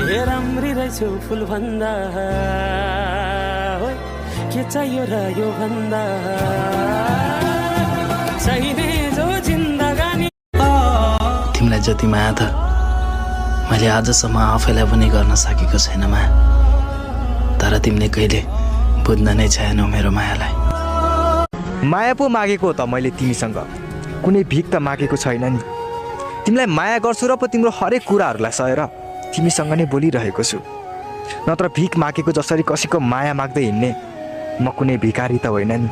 राम्री रहेछु फुल भन्दा के चाहियो र यो भन्दा चाहिने जो जिन्दगानी। तिमीलाई जति माया त मैले आजसम्म आफैलाई पनि गर्न सकेको छैन माया, तर तिमीले कहिले बुझ्न नै छैनौ मेरो मायालाई। माया पो मागेको हो त मैले तिमीसँग, कुनै भिख त मागेको छैन नि। तिमीलाई माया गर्छु र पो तिम्रो हरेक कुराहरूलाई सहेर तिमीसँग नै बोलिरहेको छु, नत्र भिख मागेको जसरी कसैको माया माग्दै हिँड्ने म कुनै भिखारी त होइन नि।